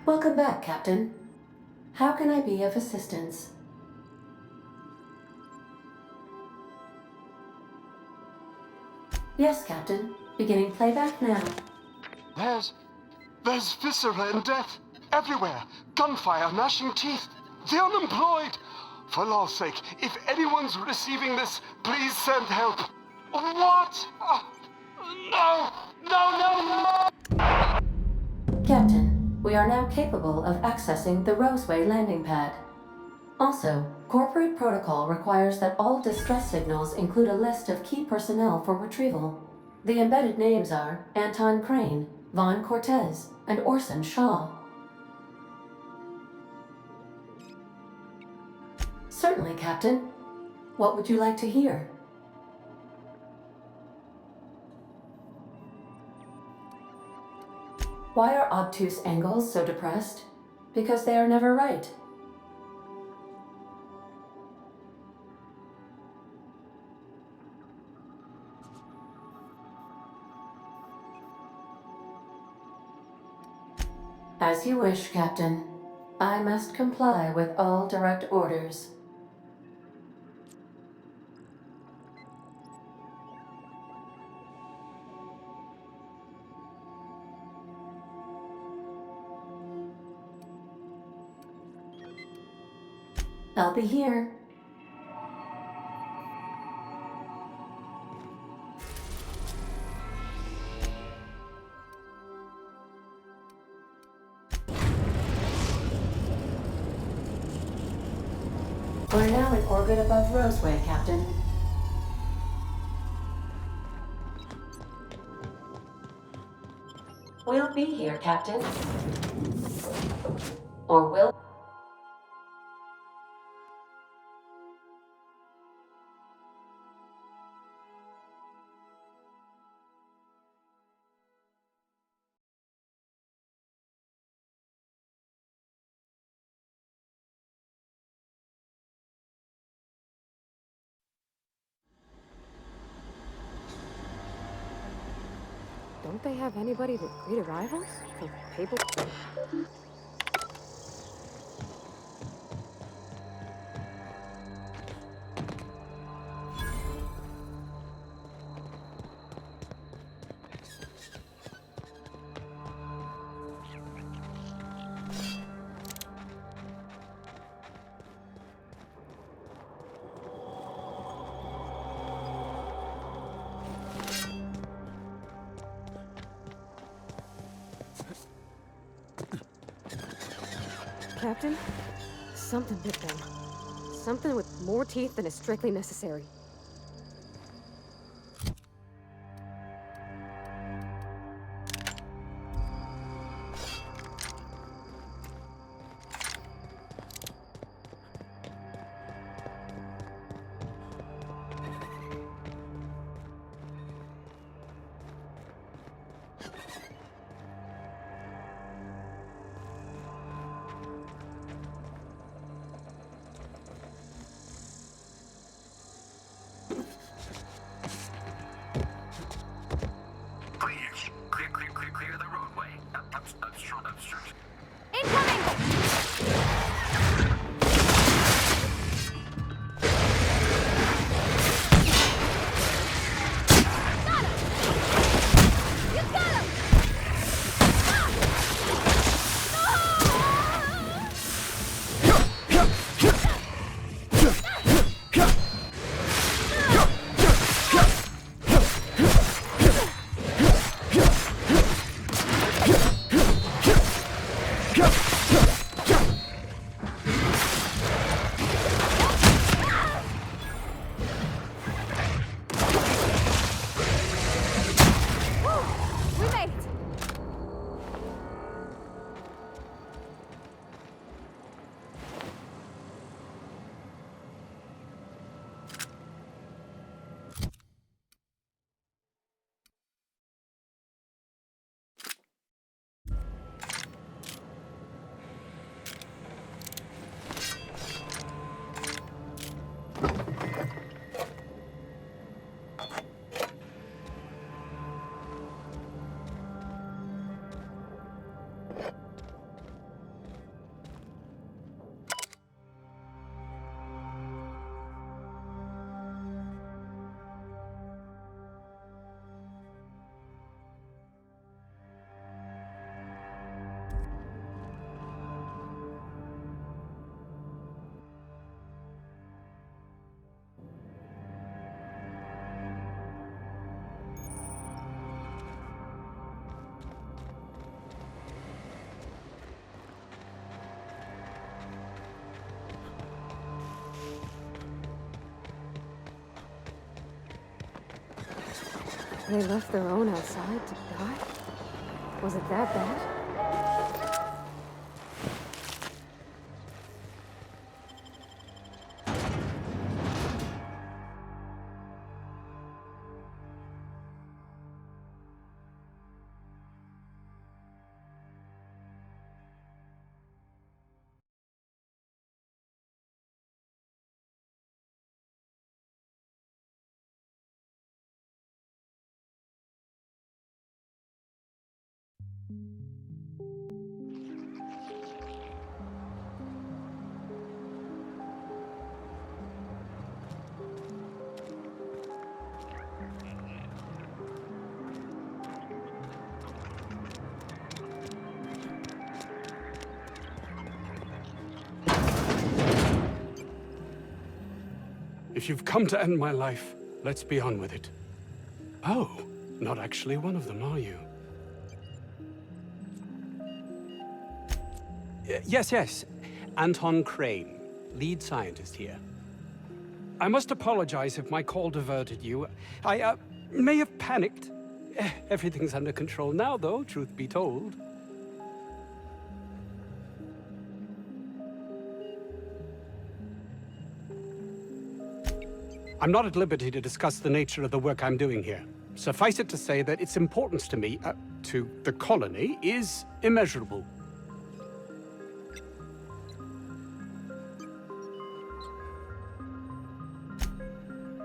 Welcome back, Captain. How can I be of assistance? Yes, Captain. Beginning playback now. There's viscera and death everywhere. Gunfire, gnashing teeth. The unemployed. For law's sake, if anyone's receiving this, please send help. What? No! No, no, no! Captain, we are now capable of accessing the Roseway landing pad. Also, corporate protocol requires that all distress signals include a list of key personnel for retrieval. The embedded names are Anton Crane, Vaughn Cortez, and Orson Shaw. Certainly, Captain. What would you like to hear? Why are obtuse angles so depressed? Because they are never right. As you wish, Captain. I must comply with all direct orders. I'll be here. We're now in orbit above Roseway, Captain. We'll be here, Captain. Or will... Don't they have anybody to greet arrivals? For paper... Captain? Something bit them. Something with more teeth than is strictly necessary. Clear the roadway. Obstruct. They left their own outside to die? Was it that bad? If you've come to end my life, let's be on with it. Oh, not actually one of them, are you? Yes. Anton Crane, lead scientist here. I must apologize if my call diverted you. I may have panicked. Everything's under control now, though, truth be told. I'm not at liberty to discuss the nature of the work I'm doing here. Suffice it to say that its importance to me, to the colony, is immeasurable.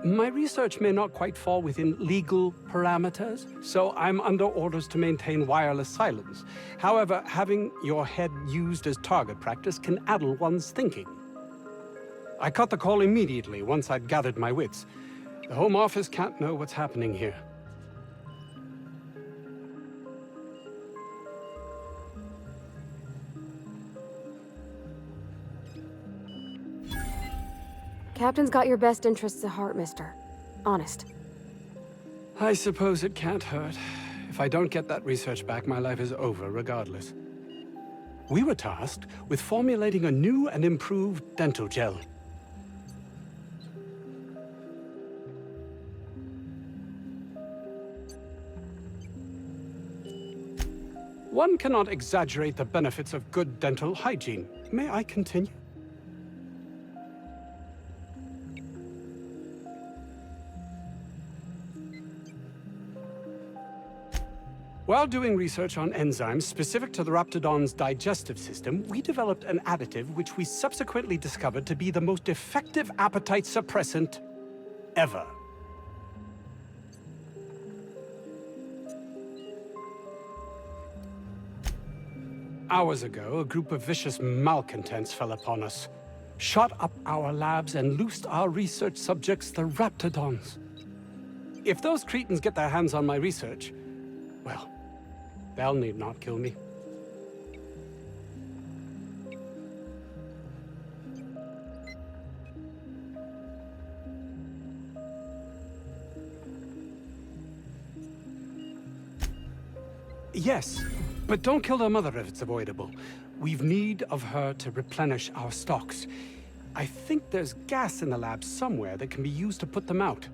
My research may not quite fall within legal parameters, so I'm under orders to maintain wireless silence. However, having your head used as target practice can addle one's thinking. I cut the call immediately once I'd gathered my wits. The Home Office can't know what's happening here. Captain's got your best interests at heart, mister. Honest. I suppose it can't hurt. If I don't get that research back, my life is over regardless. We were tasked with formulating a new and improved dental gel. One cannot exaggerate the benefits of good dental hygiene. May I continue? While doing research on enzymes specific to the Raptidon's digestive system, we developed an additive which we subsequently discovered to be the most effective appetite suppressant ever. Hours ago, a group of vicious malcontents fell upon us, shot up our labs and loosed our research subjects, the Raptidons. If those cretins get their hands on my research, well, they'll need not kill me. Yes, but don't kill their mother if it's avoidable. We've need of her to replenish our stocks. I think there's gas in the lab somewhere that can be used to put them out.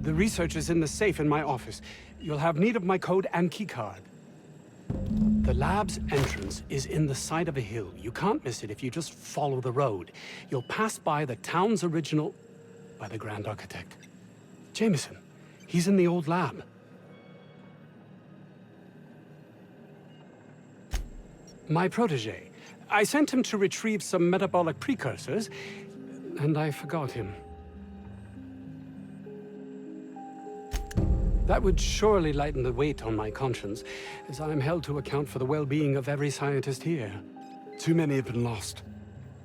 The research is in the safe in my office. You'll have need of my code and keycard. The lab's entrance is in the side of a hill. You can't miss it if you just follow the road. You'll pass by the town's original... by the Grand Architect. Jameson. He's in the old lab. My protege. I sent him to retrieve some metabolic precursors, and I forgot him. That would surely lighten the weight on my conscience, as I am held to account for the well-being of every scientist here. Too many have been lost.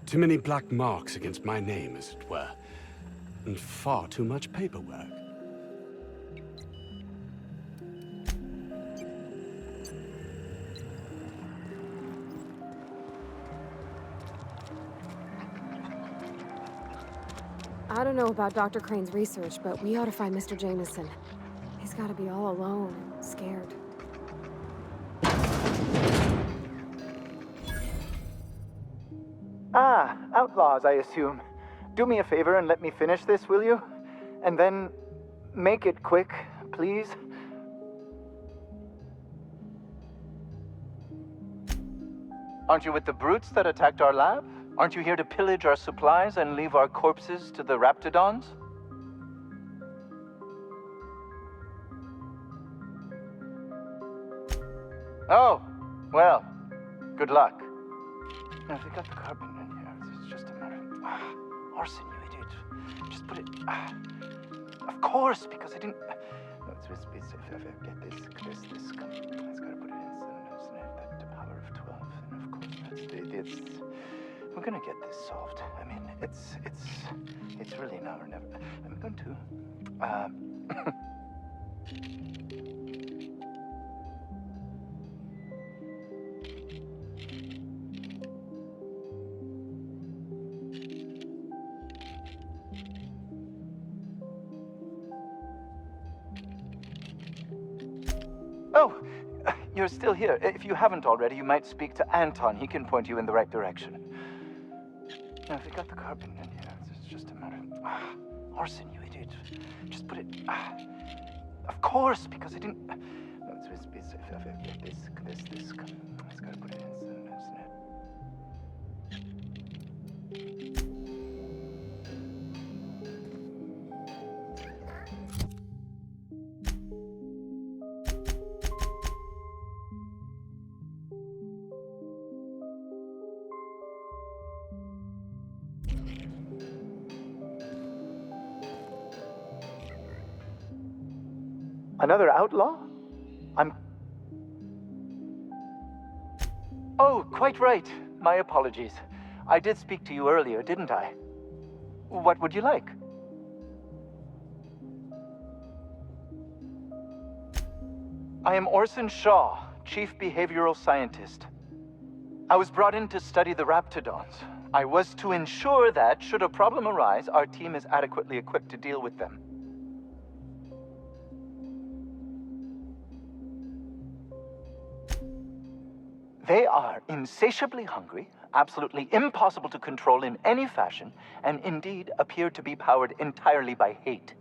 Too many black marks against my name, as it were. And far too much paperwork. I don't know about Dr. Crane's research, but we ought to find Mr. Jameson. He's gotta be all alone and scared. Ah, outlaws, I assume. Do me a favor and let me finish this, will you? And then make it quick, please? Aren't you with the brutes that attacked our lab? Aren't you here to pillage our supplies and leave our corpses to the raptidons? Oh, well, good luck. Now, if you got the carbon in here, it's just a matter of... Arson, you idiot. Just put it... of course, because I didn't... No, it's if I get this, it's got to put it in, isn't it? The power of 12, and of course, it's... We're gonna get this solved. I mean, it's really now or never. I'm going to... Oh, you're still here. If you haven't already, you might speak to Anton. He can point you in the right direction. Now, if you got the carbon in here, it's just a matter of... Arson, you idiot. Just put it... of course, because I didn't... No, it's if I get this... It's got to put it in, isn't it? Another outlaw? Oh, quite right. My apologies. I did speak to you earlier, didn't I? What would you like? I am Orson Shaw, Chief Behavioral Scientist. I was brought in to study the raptidons. I was to ensure that, should a problem arise, our team is adequately equipped to deal with them. They are insatiably hungry, absolutely impossible to control in any fashion, and indeed appear to be powered entirely by hate.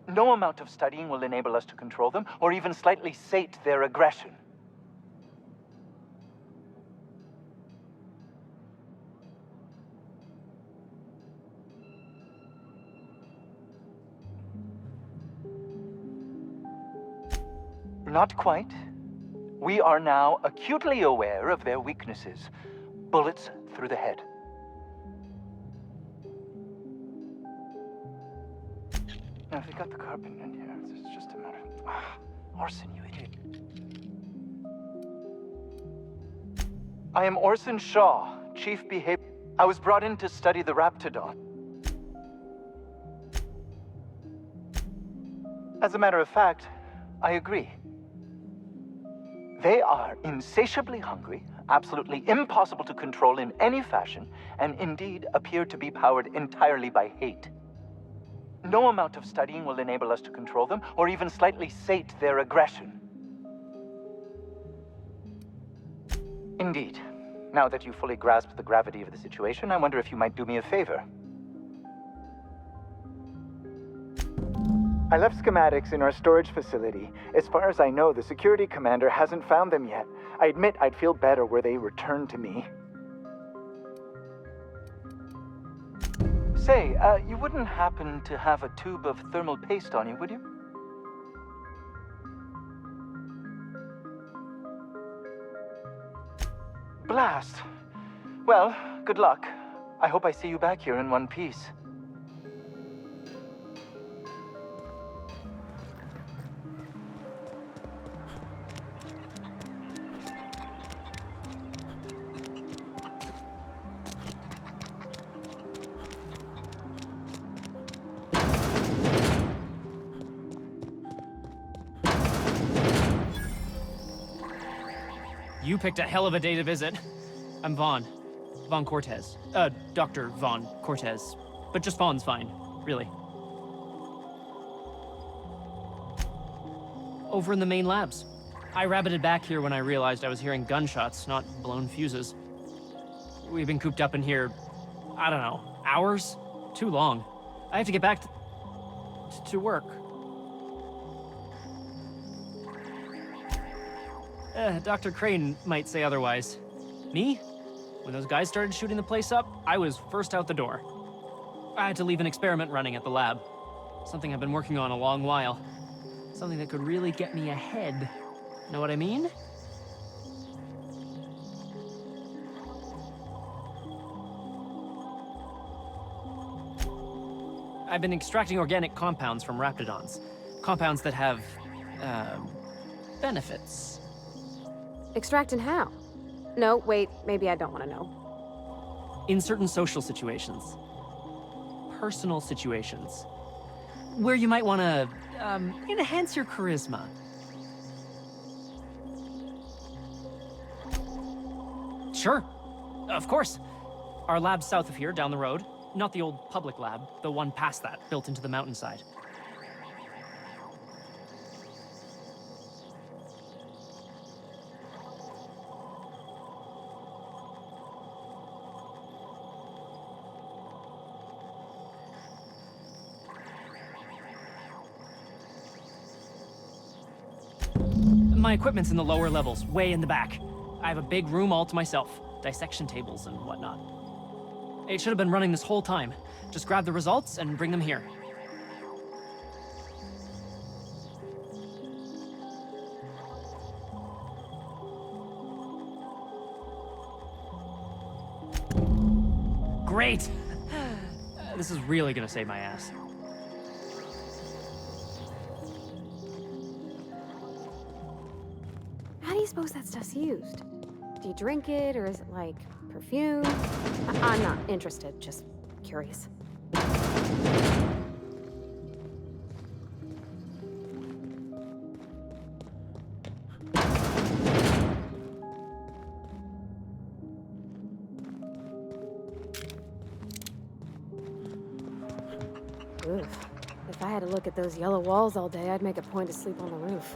No amount of studying will enable us to control them, or even slightly sate their aggression. Not quite. We are now acutely aware of their weaknesses. Bullets through the head. Now, if you got the carbon in here, it's just a matter of... Orson, you idiot. I am Orson Shaw, Chief I was brought in to study the raptidon. As a matter of fact, I agree. They are insatiably hungry, absolutely impossible to control in any fashion, and indeed appear to be powered entirely by hate. No amount of studying will enable us to control them, or even slightly sate their aggression. Indeed. Now that you fully grasp the gravity of the situation, I wonder if you might do me a favor. I left schematics in our storage facility. As far as I know, the security commander hasn't found them yet. I admit I'd feel better were they returned to me. Say, you wouldn't happen to have a tube of thermal paste on you, would you? Blast. Well, good luck. I hope I see you back here in one piece. You picked a hell of a day to visit. I'm Vaughn. Vaughn Cortez. Dr. Vaughn Cortez. But just Vaughn's fine, really. Over in the main labs. I rabbited back here when I realized I was hearing gunshots, not blown fuses. We've been cooped up in here, I don't know, hours? Too long. I have to get back to work. Dr. Crane might say otherwise. Me? When those guys started shooting the place up, I was first out the door. I had to leave an experiment running at the lab. Something I've been working on a long while. Something that could really get me ahead. Know what I mean? I've been extracting organic compounds from raptidons. Compounds that have, benefits. Extracting how? No, wait, maybe I don't want to know. In certain social situations. Personal situations. Where you might want to, enhance your charisma. Sure. Of course. Our lab's south of here, down the road. Not the old public lab, the one past that, built into the mountainside. My equipment's in the lower levels, way in the back. I have a big room all to myself, dissection tables and whatnot. It should have been running this whole time. Just grab the results and bring them here. Great! This is really gonna save my ass. How do you suppose that stuff's used? Do you drink it, or is it like perfume? I'm not interested, just curious. Oof. If I had to look at those yellow walls all day, I'd make a point to sleep on the roof.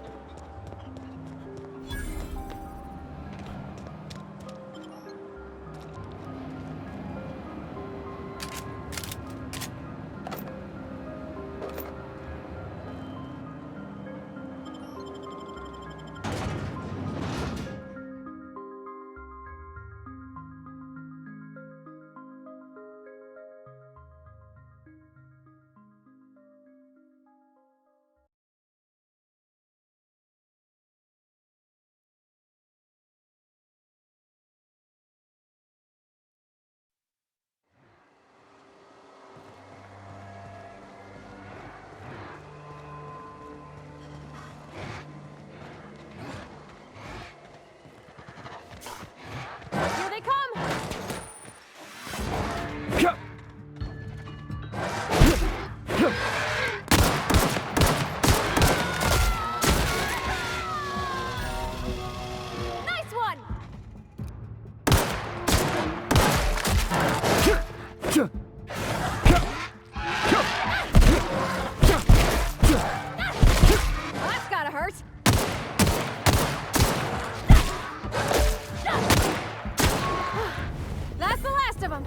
Here they come! Nice one! That's gotta hurt. That's the last of them.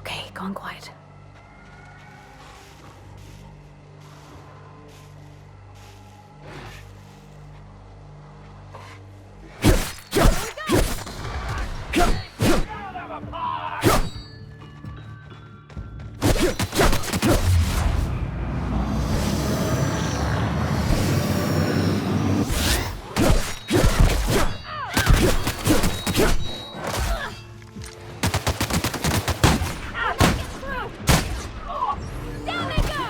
Okay, gone quiet. Down they go!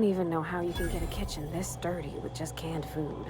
don't even know how you can get a kitchen this dirty with just canned food.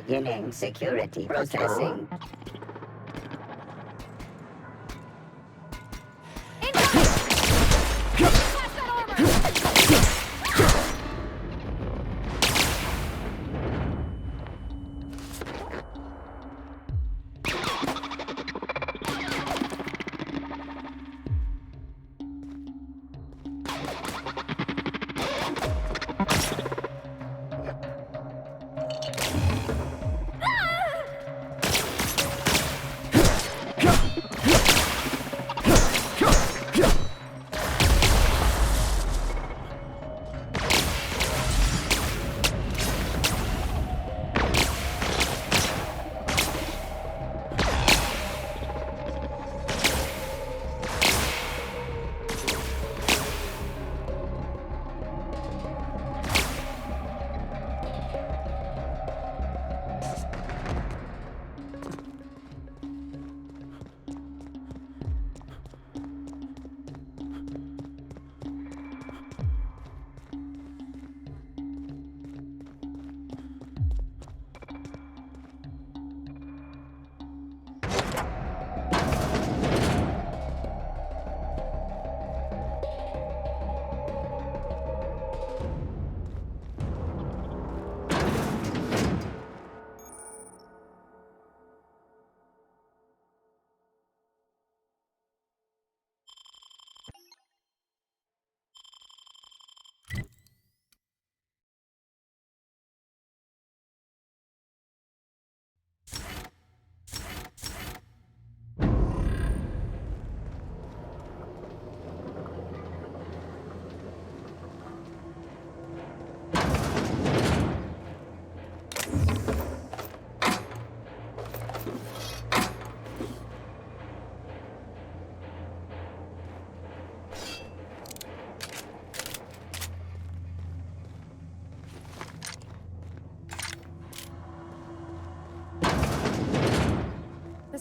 Beginning security processing.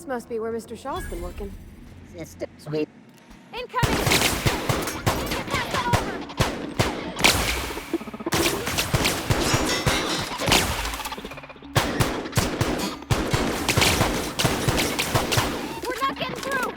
This must be where Mr. Shaw's been working. System sweep. Incoming! Get that over! We're not getting through!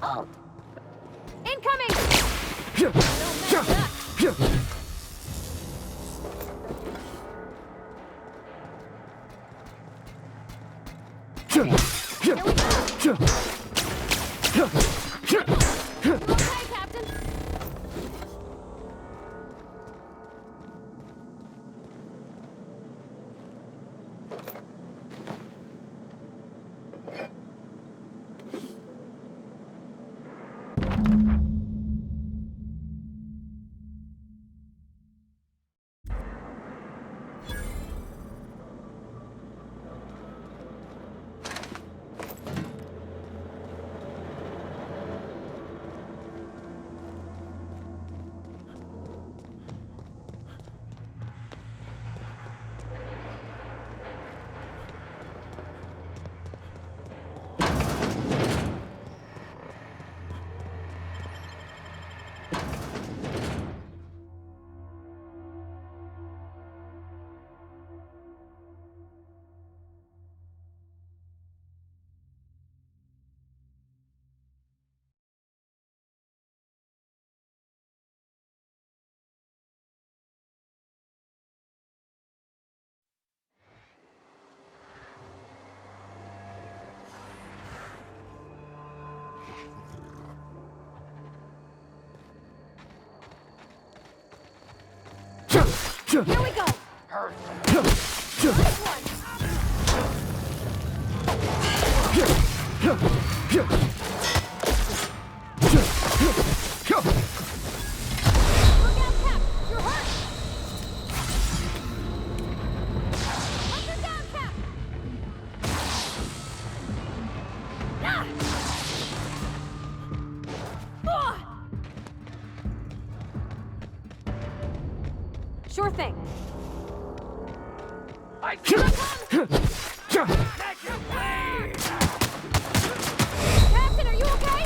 Oh, Incoming! You okay, Captain? Here we go! Nice one! Look out, Cap! You're hurt! Hunker down, Cap! Ah! Ah! Sure thing. I see Captain, are you okay?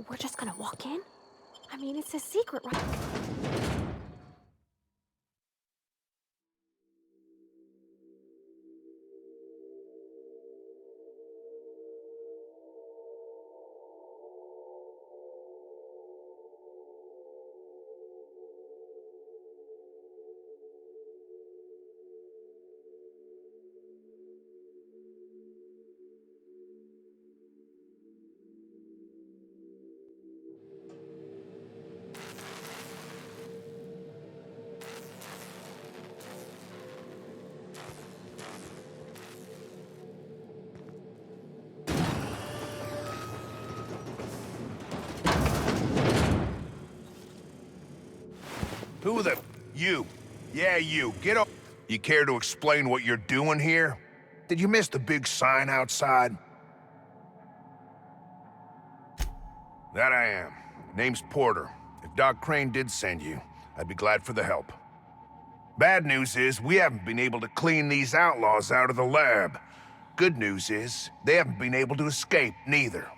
We're just gonna walk in? I mean, it's a secret, right? Who the... You. Yeah, you. Get up. You care to explain what you're doing here? Did you miss the big sign outside? That I am. Name's Porter. If Doc Crane did send you, I'd be glad for the help. Bad news is, we haven't been able to clean these outlaws out of the lab. Good news is, they haven't been able to escape, neither.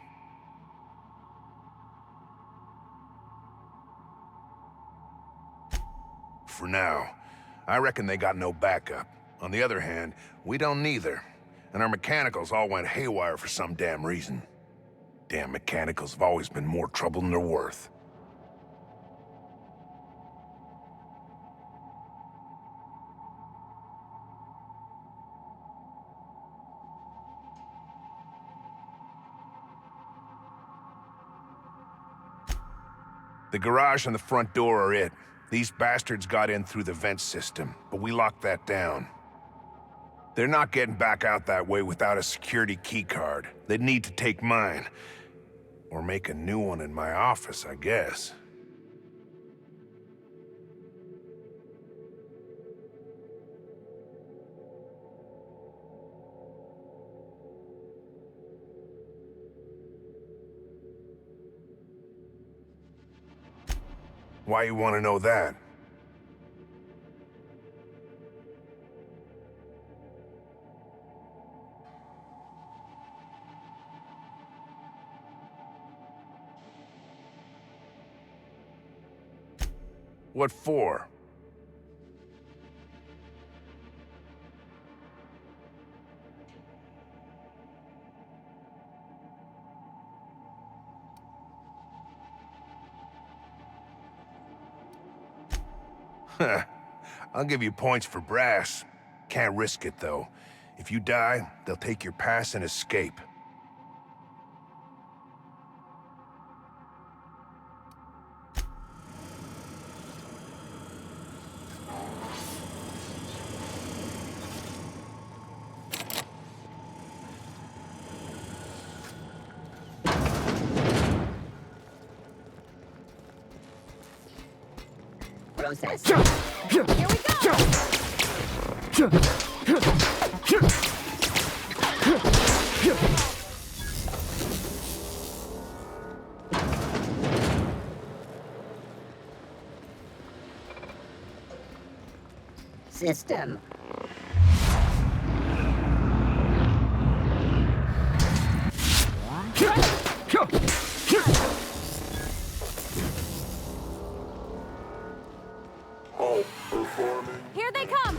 For now. I reckon they got no backup. On the other hand, we don't neither. And our mechanicals all went haywire for some damn reason. Damn mechanicals have always been more trouble than they're worth. The garage and the front door are it. These bastards got in through the vent system, but we locked that down. They're not getting back out that way without a security keycard. They'd need to take mine. Or make a new one in my office, I guess. Why you want to know that? What for? I'll give you points for brass. Can't risk it, though. If you die, they'll take your pass and escape. Process. Here we go! System. Here they come!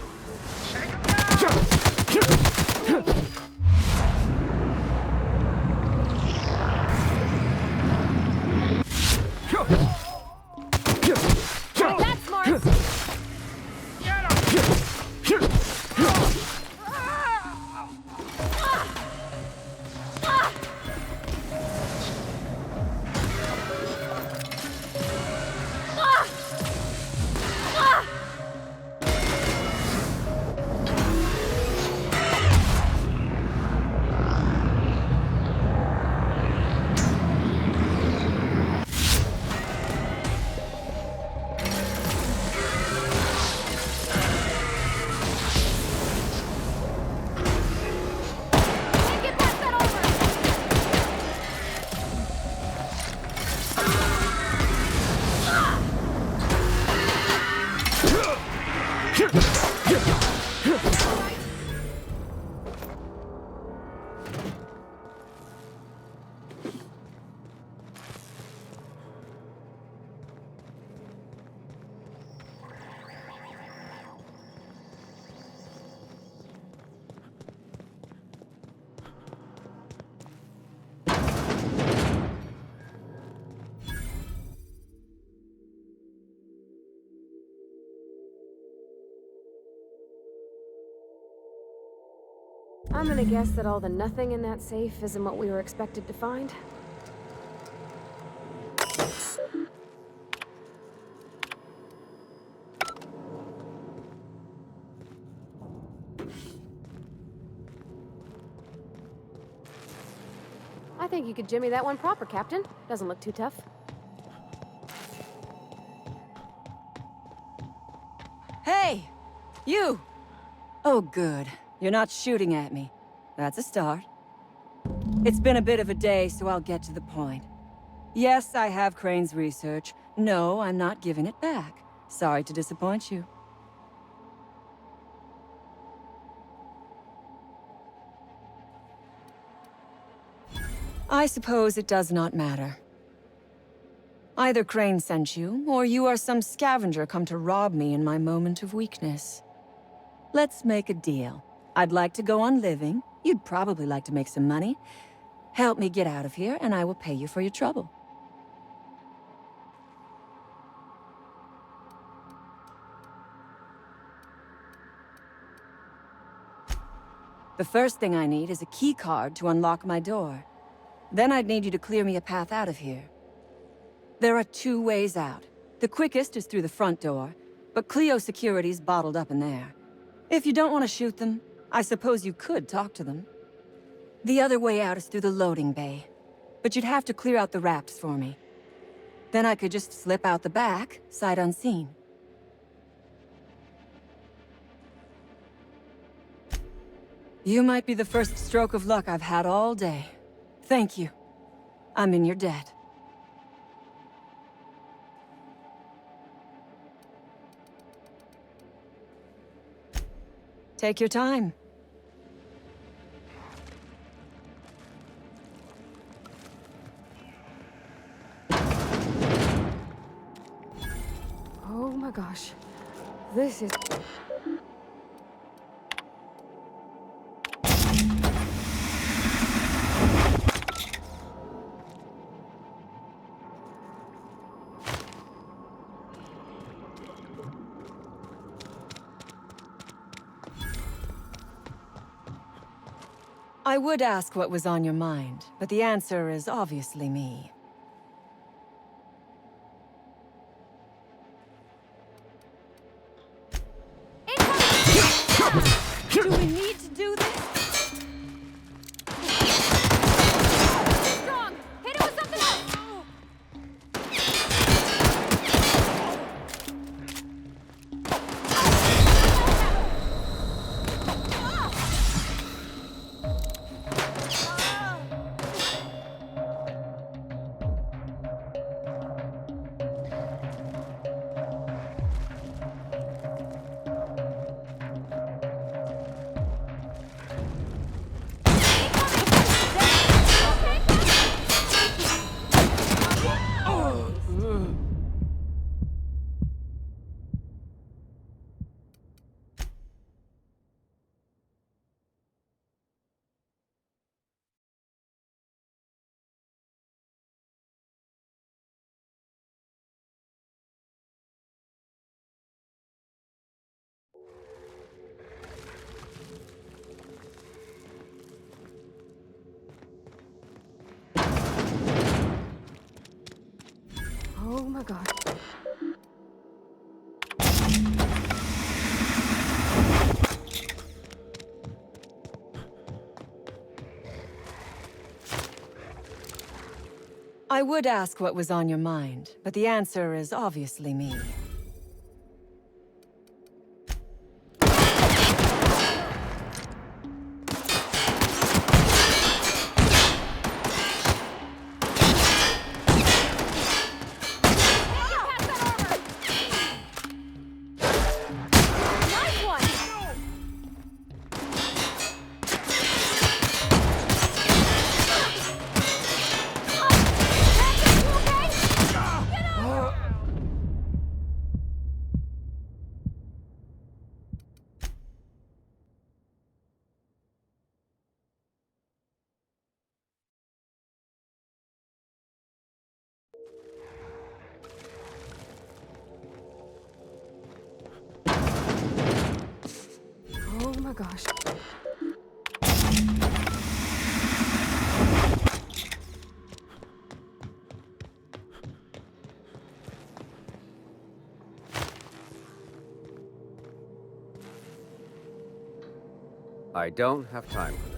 Like that, smart! I'm gonna guess that all the nothing in that safe isn't what we were expected to find. I think you could jimmy that one proper, Captain. Doesn't look too tough. Hey! You! Oh, good. You're not shooting at me. That's a start. It's been a bit of a day, so I'll get to the point. Yes, I have Crane's research. No, I'm not giving it back. Sorry to disappoint you. I suppose it does not matter. Either Crane sent you, or you are some scavenger come to rob me in my moment of weakness. Let's make a deal. I'd like to go on living. You'd probably like to make some money. Help me get out of here, and I will pay you for your trouble. The first thing I need is a key card to unlock my door. Then I'd need you to clear me a path out of here. There are 2 ways out. The quickest is through the front door, but Cleo security's bottled up in there. If you don't want to shoot them, I suppose you could talk to them. The other way out is through the loading bay, but you'd have to clear out the rafts for me. Then I could just slip out the back, sight unseen. You might be the first stroke of luck I've had all day. Thank you. I'm in your debt. Take your time. Oh my gosh. This is... I would ask what was on your mind, but the answer is obviously me. Do we need to do this? Strong! Hit it with something else! Oh my god. I would ask what was on your mind, but the answer is obviously me. Oh my gosh. I don't have time for this.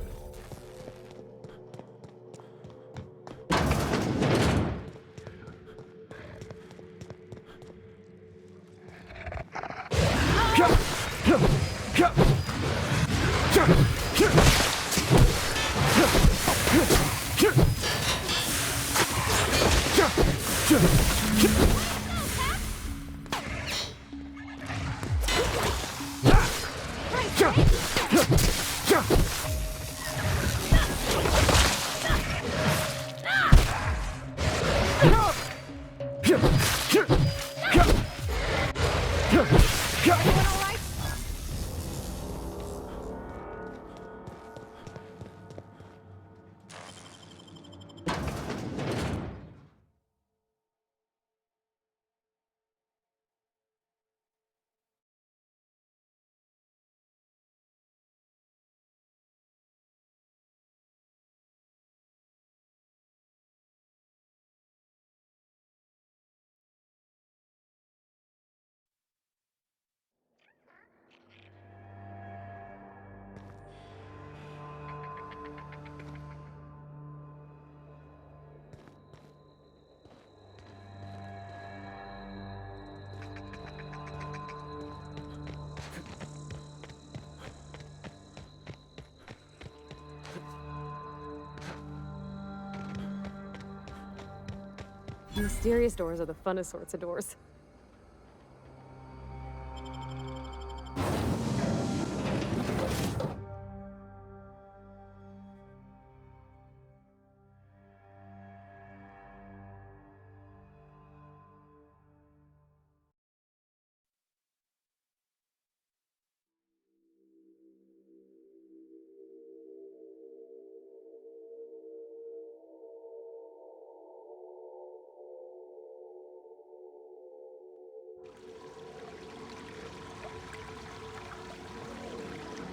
Mysterious doors are the funnest sorts of doors.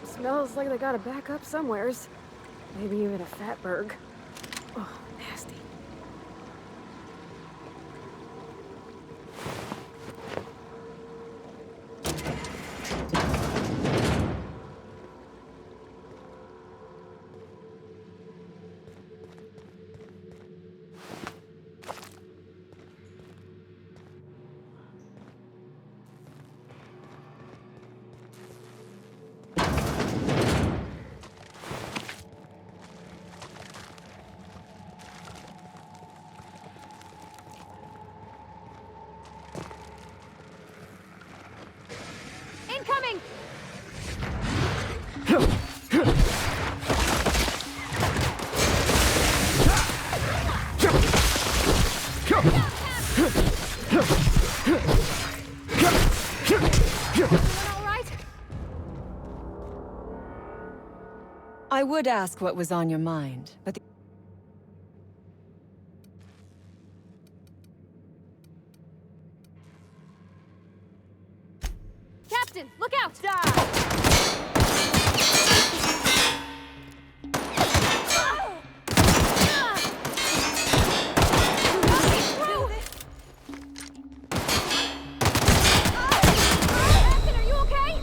Smells like they got a backup somewheres. Maybe even a fatberg. Oh, nasty. Incoming! I would ask what was on your mind, but Captain, look out! Captain, are you okay?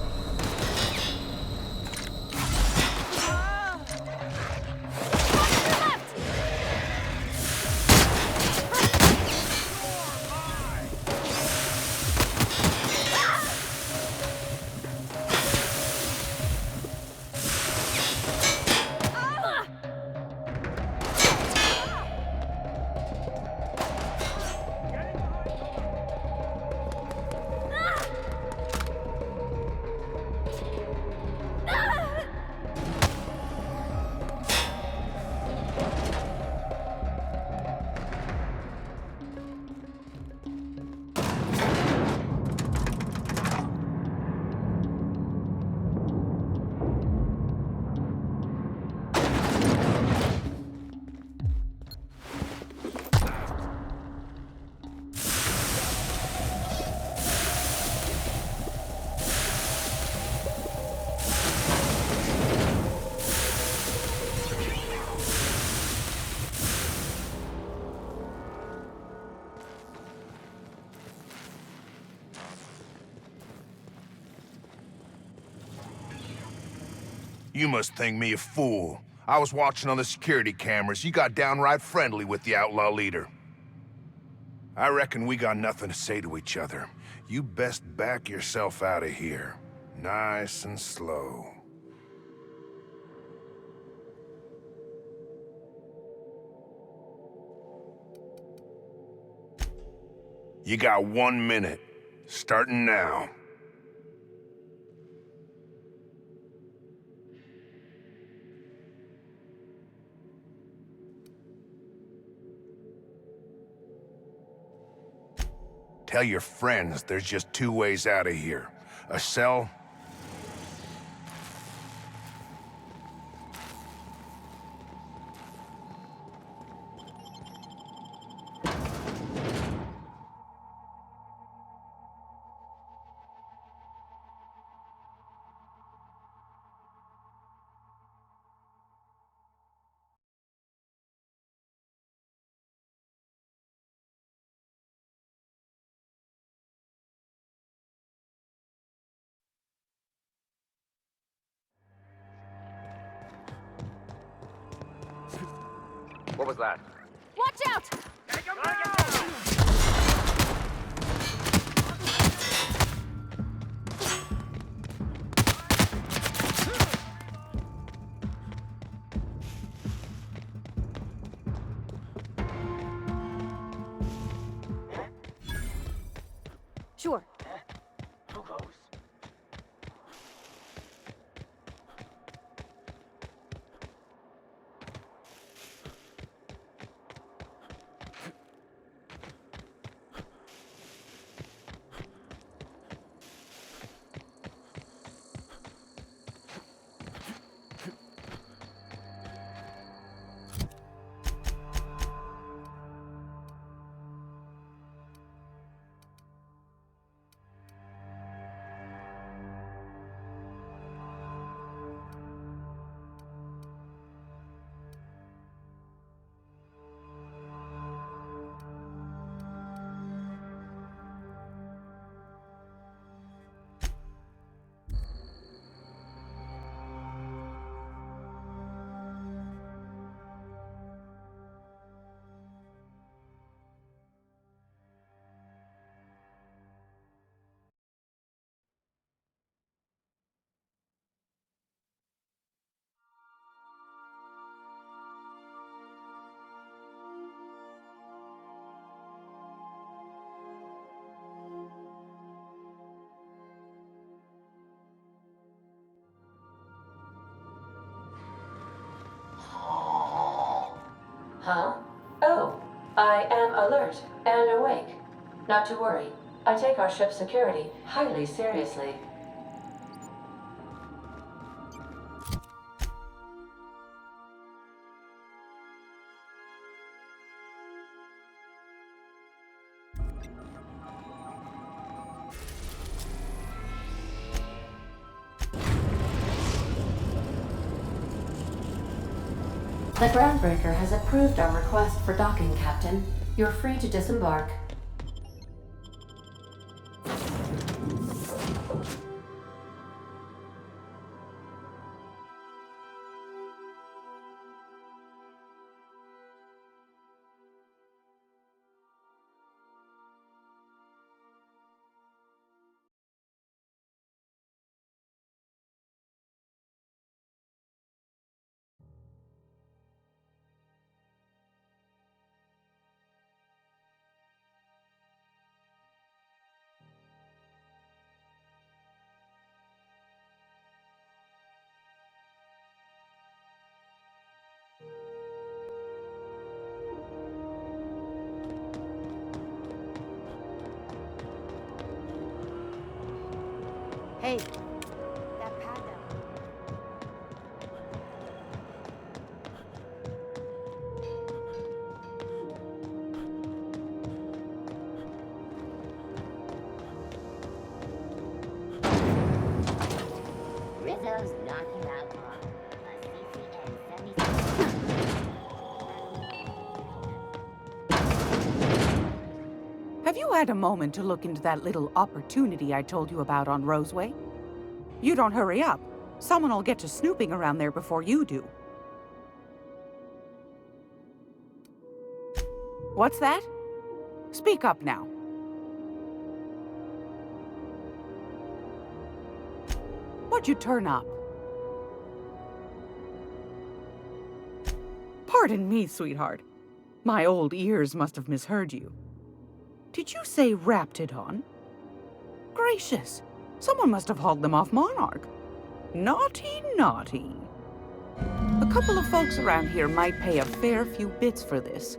You must think me a fool. I was watching on the security cameras. You got downright friendly with the outlaw leader. I reckon we got nothing to say to each other. You best back yourself out of here. Nice and slow. You got 1 minute. Starting now. Tell your friends there's just 2 ways out of here. A cell. What was that? Watch out! Sure. Who goes? Huh? Oh, I am alert and awake. Not to worry. I take our ship's security highly seriously. The Groundbreaker has approved our request for docking, Captain. You're free to disembark. Hey, that pad though. Rizzo's knocking out on a CCN 76. Have you had a moment to look into that little opportunity I told you about on Roseway? You don't hurry up, Someone will get to snooping around there before you do. What's that? Speak up now. What'd you turn up? Pardon me, sweetheart. My old ears must have misheard you. Did you say Raptidon? Gracious, someone must have hauled them off Monarch. Naughty, naughty. A couple of folks around here might pay a fair few bits for this.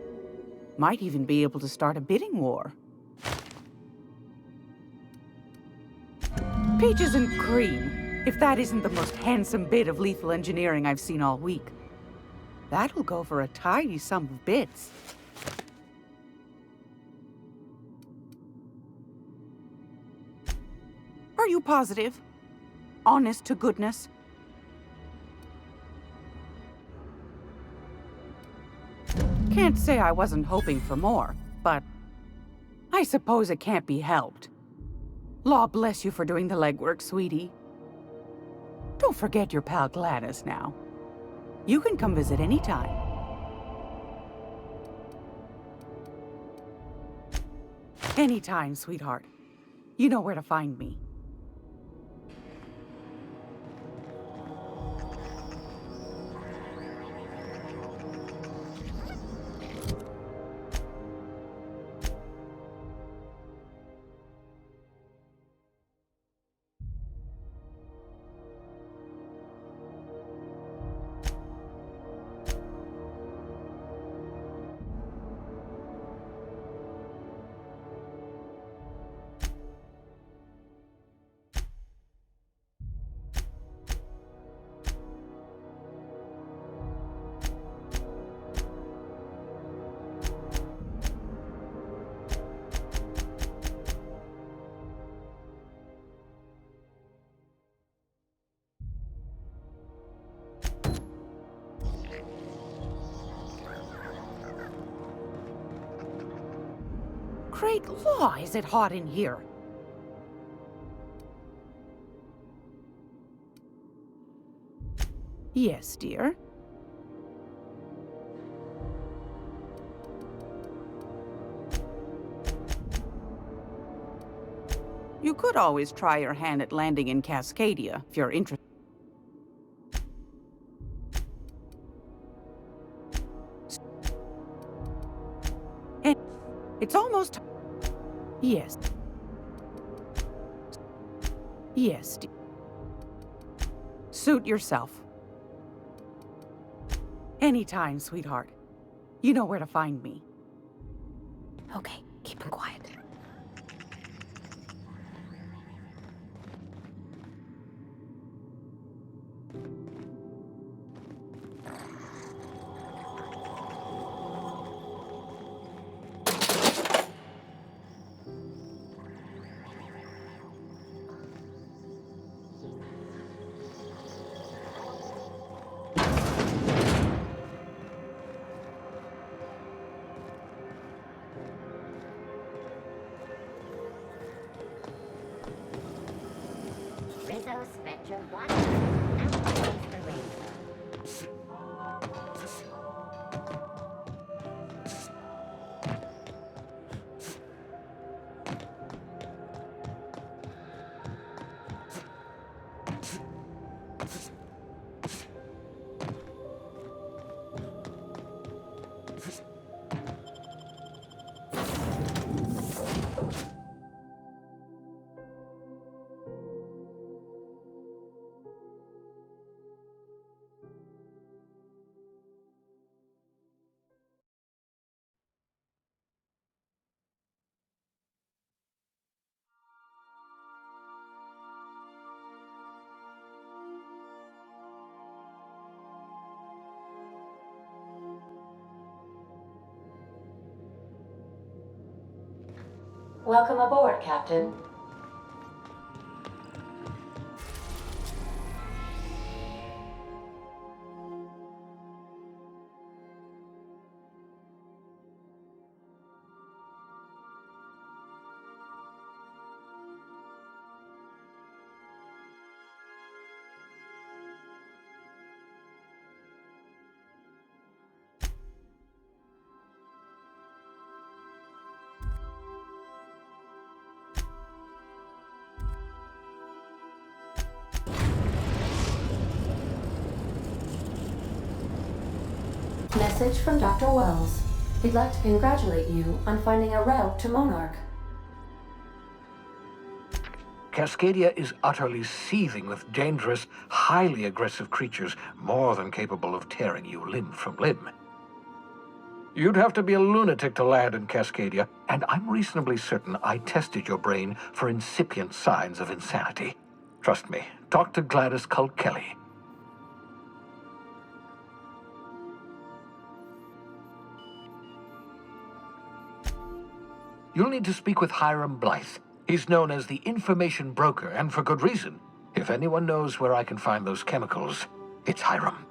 Might even be able to start a bidding war. Peaches and cream, if that isn't the most handsome bit of lethal engineering I've seen all week. That'll go for a tidy sum of bits. Are you positive? Honest to goodness? Can't say I wasn't hoping for more, but I suppose it can't be helped. Law bless you for doing the legwork, sweetie. Don't forget your pal Gladys now. You can come visit anytime. Anytime, sweetheart. You know where to find me. Great law, is it hot in here? Yes, dear. You could always try your hand at landing in Cascadia, if you're interested. And it's almost... Yes. Yes, dear. Suit yourself. Anytime, sweetheart. You know where to find me. Okay, keep him quiet. Rizzo Spectrum Black. Amplifies the rainbow. Welcome aboard, Captain. Message from Dr. Wells. He'd like to congratulate you on finding a route to Monarch. Cascadia is utterly seething with dangerous, highly aggressive creatures more than capable of tearing you limb from limb. You'd have to be a lunatic to land in Cascadia, and I'm reasonably certain I tested your brain for incipient signs of insanity. Trust me, talk to Gladys Kelly. You'll need to speak with Hiram Blythe. He's known as the information broker, and for good reason. If anyone knows where I can find those chemicals, it's Hiram.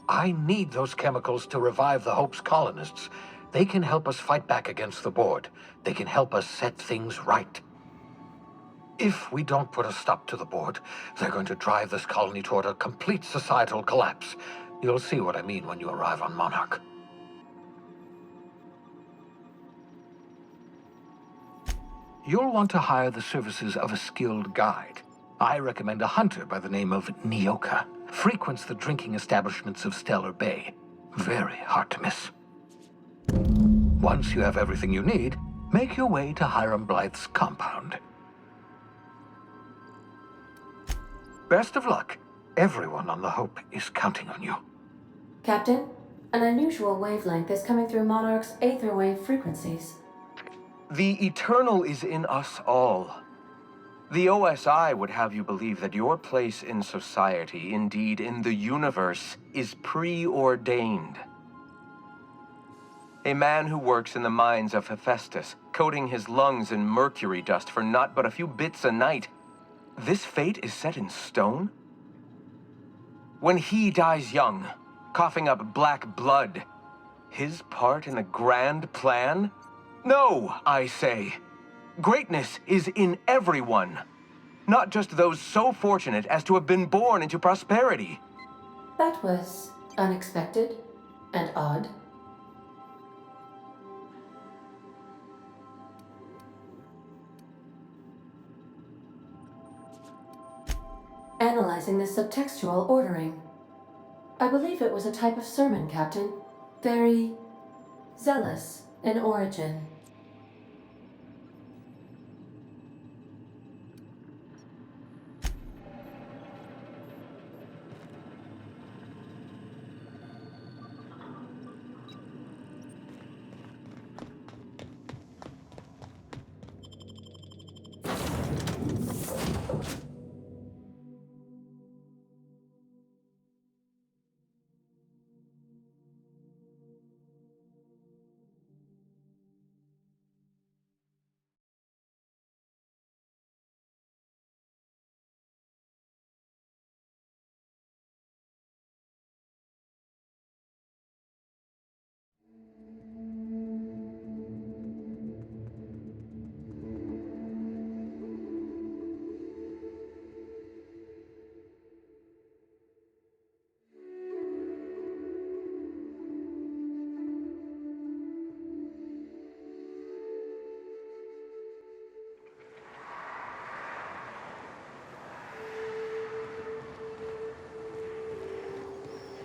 I need those chemicals to revive the Hope's colonists. They can help us fight back against the Board. They can help us set things right. If we don't put a stop to the Board, they're going to drive this colony toward a complete societal collapse. You'll see what I mean when you arrive on Monarch. You'll want to hire the services of a skilled guide. I recommend a hunter by the name of Nyoka. Frequents the drinking establishments of Stellar Bay. Very hard to miss. Once you have everything you need, make your way to Hiram Blythe's compound. Best of luck. Everyone on the Hope is counting on you. Captain, an unusual wavelength is coming through Monarch's aether wave frequencies. The eternal is in us all. The OSI would have you believe that your place in society, indeed in the universe, is preordained. A man who works in the mines of Hephaestus, coating his lungs in mercury dust for not but a few bits a night. This fate is set in stone? When he dies young, coughing up black blood, his part in the grand plan? No, I say. Greatness is in everyone, not just those so fortunate as to have been born into prosperity. That was unexpected and odd. Analyzing the subtextual ordering. I believe it was a type of sermon, Captain. Very zealous in origin.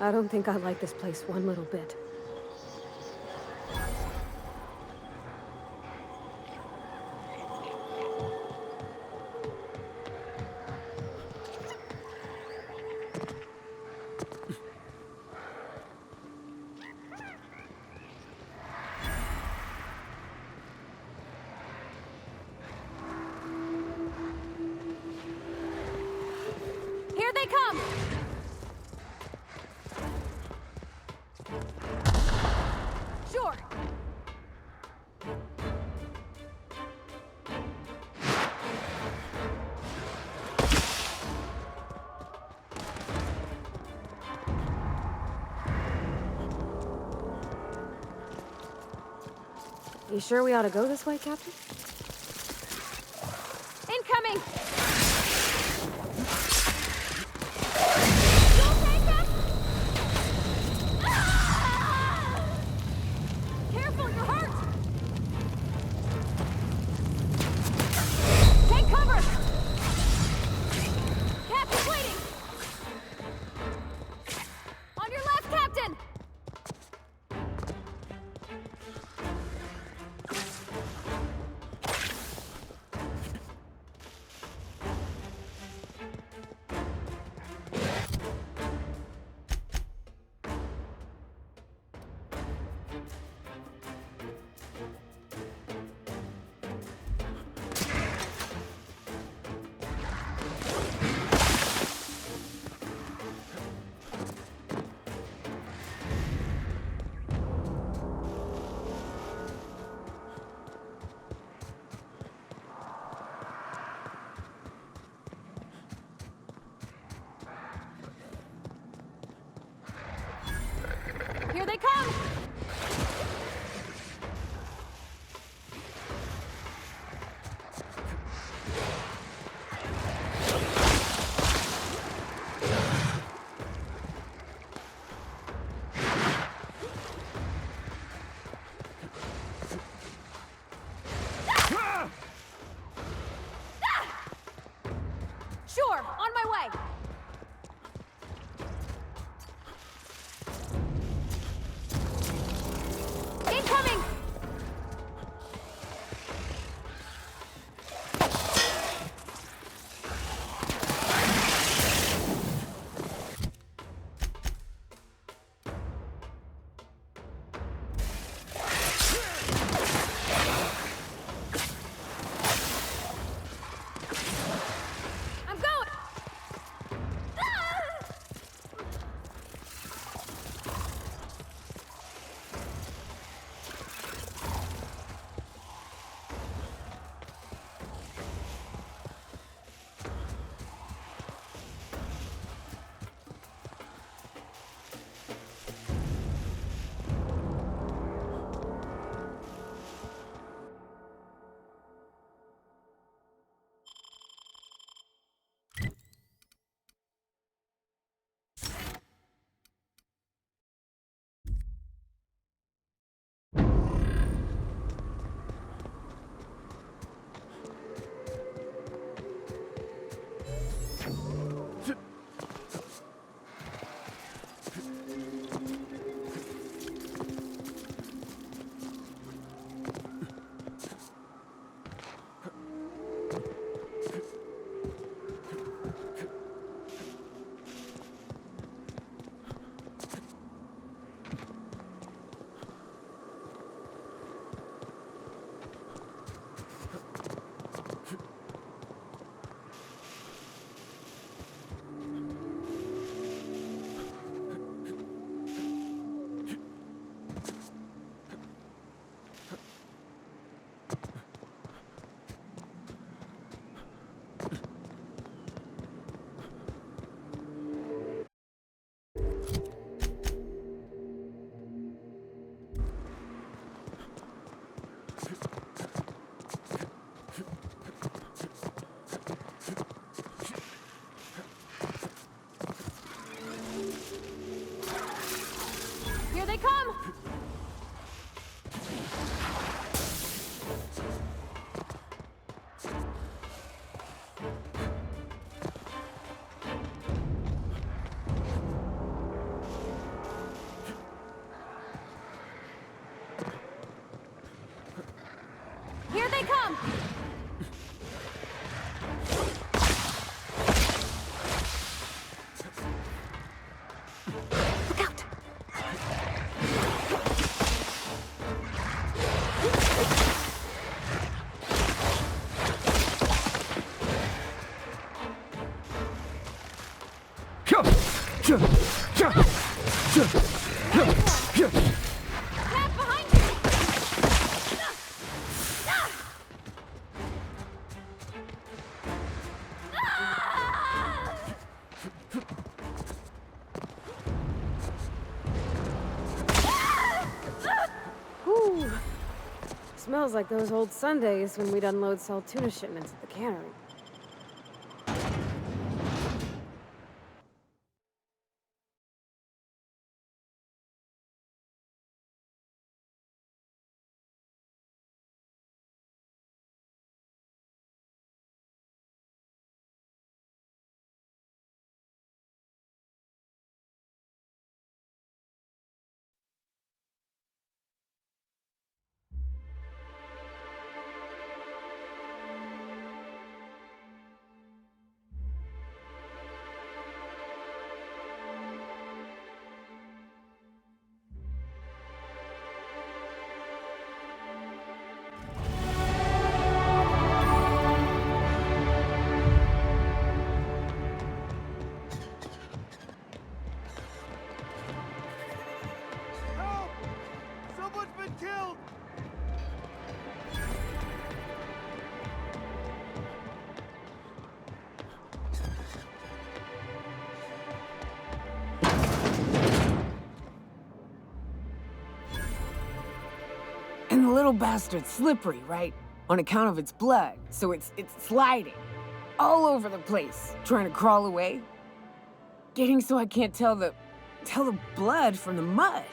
I don't think I like this place one little bit. Here they come! Sure. You sure we ought to go this way, Captain? Incoming! You'll take us? Ah! Careful, you're hurt! Take cover! Captain, waiting! On your left, Captain! they come! Here they come! Look out! Cat behind you! Whew. Smells like those old Sundays when we'd unload sell tuna shipments at the cannery. And the little bastard's slippery, right? On account of its blood, so it's sliding all over the place, trying to crawl away. Getting so I can't tell the blood from the mud.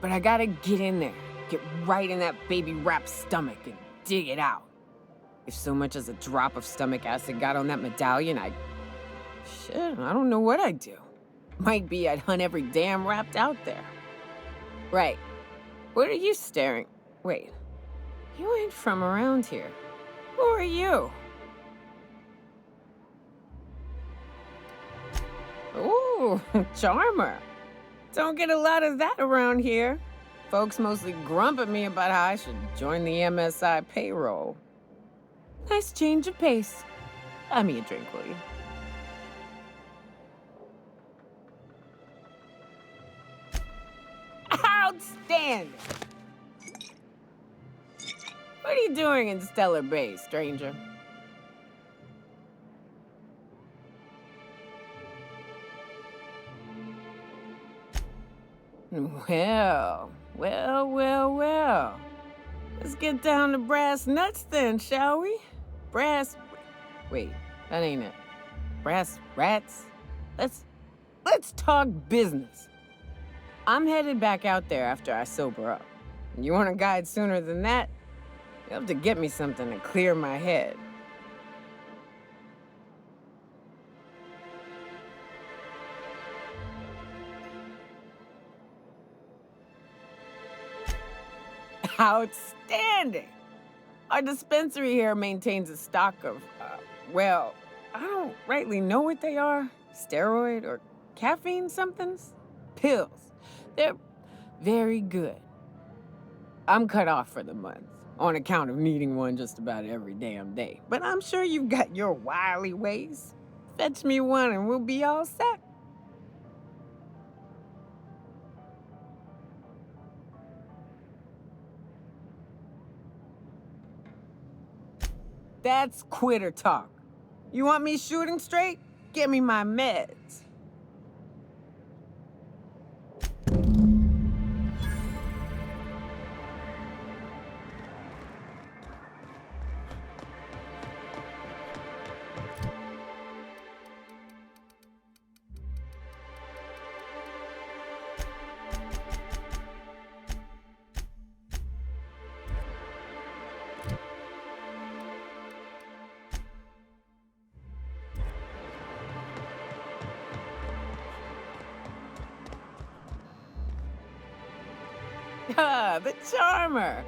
But I gotta get in there, get right in that baby rap's stomach and dig it out. If so much as a drop of stomach acid got on that medallion, shit, I don't know what I'd do. Might be I'd hunt every damn wrapped out there. Right. What are you staring? Wait. You ain't from around here. Who are you? Ooh, charmer. Don't get a lot of that around here. Folks mostly grump at me about how I should join the MSI payroll. Nice change of pace. Buy me a drink, will you? Outstanding! What are you doing in Stellar Bay, stranger? Well. Let's get down to brass nuts then, shall we? Wait, that ain't it. Brass rats? Let's talk business. I'm headed back out there after I sober up. You want a guide sooner than that? You'll have to get me something to clear my head. Outstanding! Our dispensary here maintains a stock of, well, I don't rightly know what they are. Steroid or caffeine somethings? Pills. They're very good. I'm cut off for the month, on account of needing one just about every damn day. But I'm sure you've got your wily ways. Fetch me one and we'll be all set. That's quitter talk. You want me shooting straight? Give me my meds. Ah, the charmer.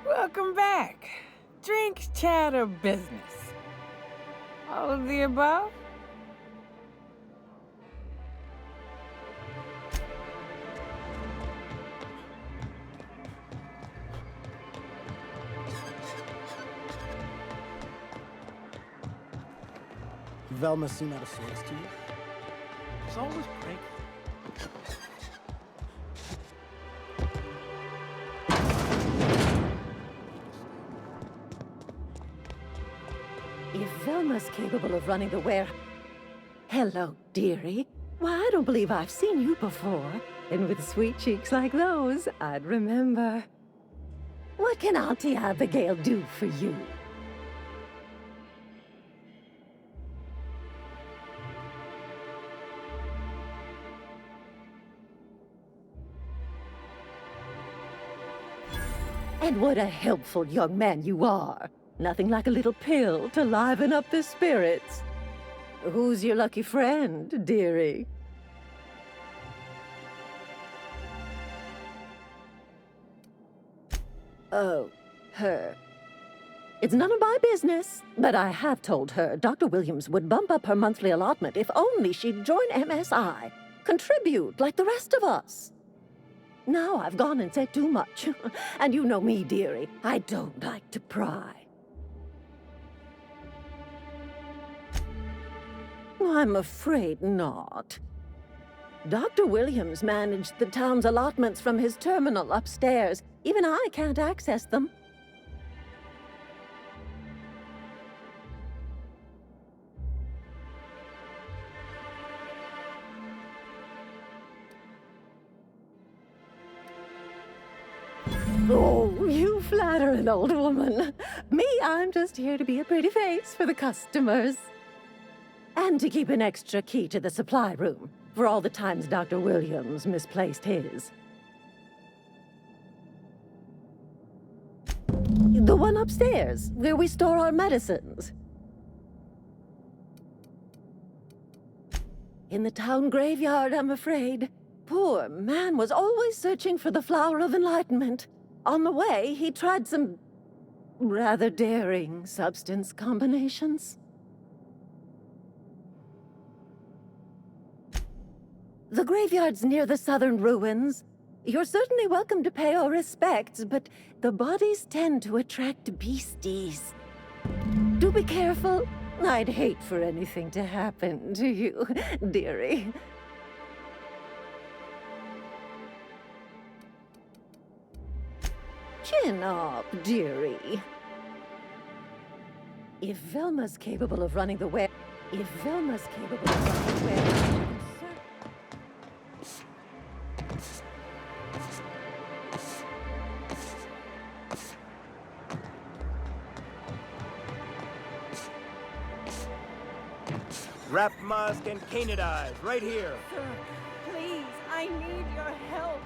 Welcome back. Drink, chat, or business? All of the above? Velma seem out of sorts to you? It's always break. If Velma's capable of running the warehouse... Hello, dearie. Why, I don't believe I've seen you before. And with sweet cheeks like those, I'd remember. What can Auntie Abigail do for you? And what a helpful young man you are. Nothing like a little pill to liven up the spirits. Who's your lucky friend, dearie? Oh, her. It's none of my business, but I have told her Dr. Williams would bump up her monthly allotment if only she'd join MSI. Contribute like the rest of us. Now I've gone and said too much. And you know me, dearie. I don't like to pry. I'm afraid not. Dr. Williams managed the town's allotments from his terminal upstairs. Even I can't access them. Oh, you flatter an old woman. Me, I'm just here to be a pretty face for the customers. And to keep an extra key to the supply room, for all the times Dr. Williams misplaced his. The one upstairs, where we store our medicines. In the town graveyard, I'm afraid. Poor man was always searching for the flower of enlightenment. On the way, he tried some rather daring substance combinations. The graveyard's near the southern ruins. You're certainly welcome to pay our respects, but the bodies tend to attract beasties. Do be careful. I'd hate for anything to happen to you, dearie. Chin up, dearie. If Velma's capable of running the Wrap mask and canid eyes, right here. Sir, please, I need your help.